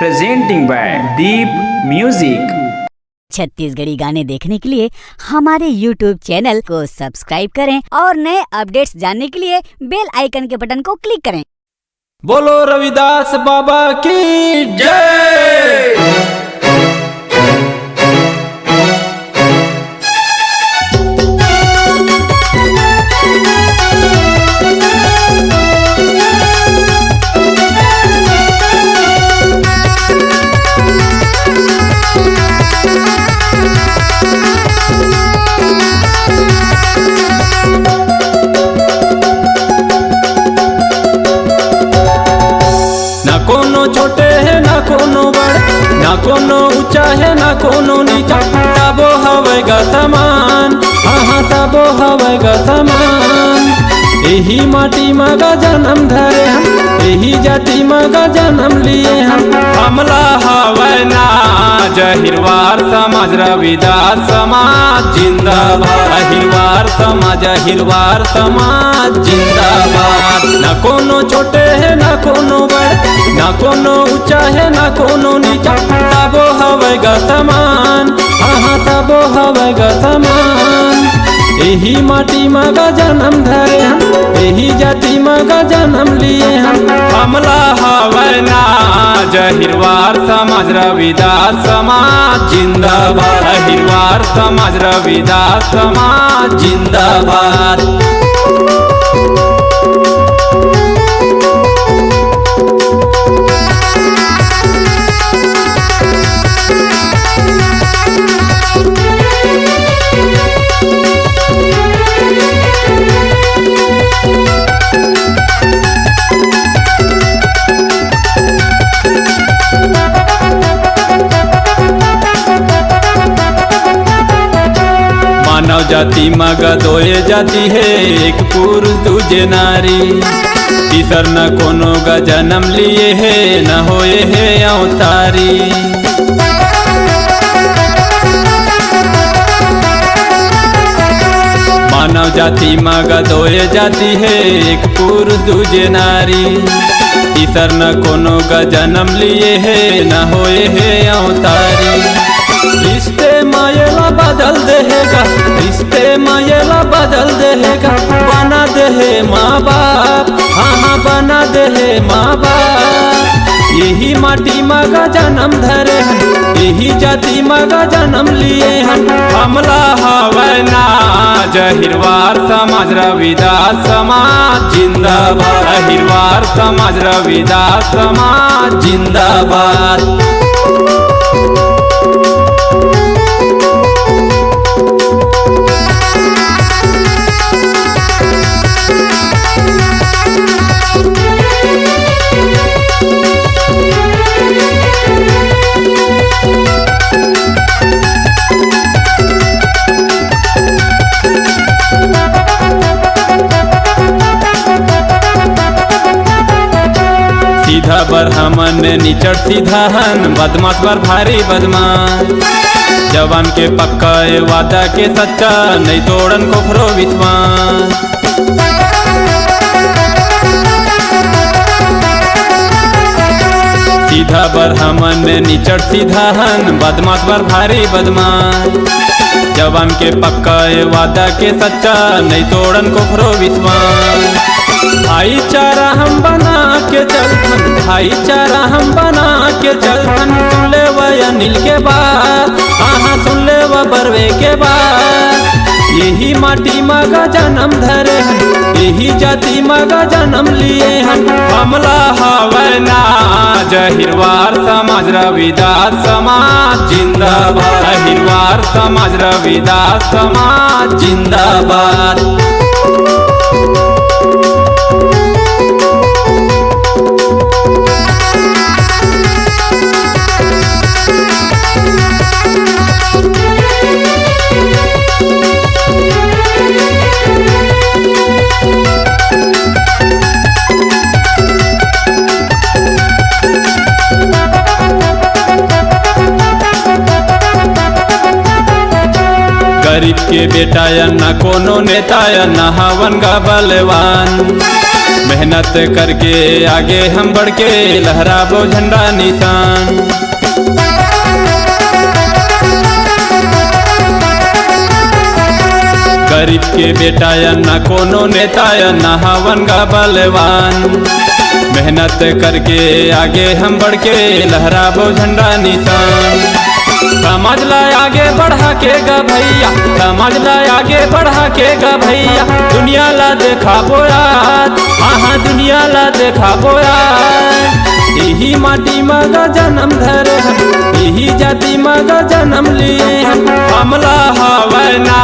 Presenting by Deep music. Chhattisgarhi गाने देखने के लिए हमारे YouTube चैनल को सब्सक्राइब करें और नए अपडेट्स जानने के लिए बेल आइकन के बटन को क्लिक करें। बोलो रविदास बाबा की जय। ना कोनो छोटे है ना कोनो बड़, ना कोनो ऊंचा है ना कोनो नीचा, सबो हवेगा समान। हाँ सबो हवेगा समान। यही माटी मगा जन्म धरे हम, यही जाति मगा जन्म लिए हम। हमला हवै ना जहिरवार समाज रविदास समाज जिंदाबाद। अहिरवार समाज अहिरवार समाज जिंदाबाद। ना कोनो छोटे है ना कोनो बड़, ना कोनो ऊंचा है ना कोनो नीचा, सबो हवेगा समान। हाँ सबो हवेगा समान। यही माटी मगा जन्म धरे हम, यही जाति मगा जन्म लिए हम। हमला हवै ना जहिरवार समाज रविदास समाज जिंदाबाद। अहिरवार समाज रविदास समाज जिंदाबाद। मानव जाति मगा दोए जाति है, एक पुरुष दूजे नारी। तीसर न कोनो का जन्म लिए है, न होए है अवतारी। मानव जाति मगा दोए जाति है, एक पुरुष दूजे नारी। तीसर न कोनो का जन्म लिए है, न होए है अवतारी। रिश्ते मायला बदल देगा, रिश्ते मायला बदल देगा। बना दे माँ बाप, हाँ बना दे माँ बाप। यही माटी मगा जन्म धरे हम, यही जाति मगा जन्म लिए हम। हमला हवै ना जहिरवार समाज रविदास समाज जिंदाबाद। अहिरवार समाज रविदास समाज जिंदाबाद। सीधा ब्राह्मण निचट सीधा हन, बदमाश पर भारी बदमाश। जवान के पक्का ये वादा के सच्चा, नहीं तोड़न कोफरो विश्वास। सीधा ब्राह्मण निचट सीधा हन, बदमाश पर भारी बदमाश। जवान के पक्का ये वादा के सच्चा, नहीं तोड़न कोफरो विश्वास। भाईचारा हम बना के चलथन, भाईचारा हम बना के चलथन। सुन ले वह अनिल के बात, हाँ सुन ले वह बरवे के बात। यही माटी मगा जन्म धरे हम, यही जाति मगा जन्म लिए हम। हमला हवै ना जहिरवार समाज रविदास समाज जिंदाबाद। अहिरवार समाज रविदास समाज जिंदाबाद। गरीब के बेटा या न कोनो नेता या न हवन का बलवान। मेहनत करके आगे हम बढ़ के लहराबो झंडा निशान। गरीब के बेटा या ना कोनो नेता या ना हवन गा बलवान। मेहनत करके आगे हम बढ़ के लहराबो झंडा निशान। समाज ला आगे बढ़ा के गा भैया, समाज ला आगे बढ़ा के गा भैया। दुनिया ला देखाबो याद, हाँ दुनिया ला देखाबो याद। यही माटी मगा जन्म धरे हम, यही जाति मगा जन्म लिए हम। हमला हवै ना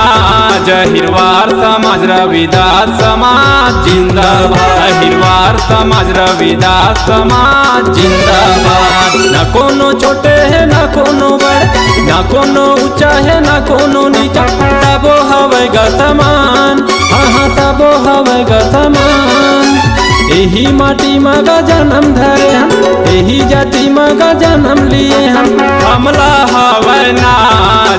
जहिरवार समाज रविदास समाज जिंदाबाद। जहिरवार समाज रविदास समाज जिंदाबाद। ना कोनो छोटे है ना कोनो बड़े, ना कोनो ऊंचा है ना कोनो नीचा। सबो हवै गा समान, हाँ सबो हवै गा समान। यही माटी मगा जन्म धरे हम, यही जाति मगा जन्म लिए हम। हमला हवै ना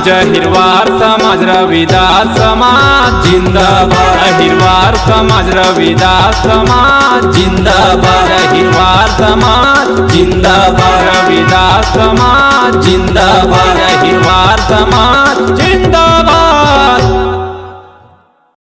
जहिरवार समाज रविदास समाज जिंदाबाद। जहिरवार समाज रविदास समाज जिंदाबाद। जहिरवार समाज जिंदाबाद। रविदास समाज जिंदाबाद। जहिरवार समाज जिंदाबाद।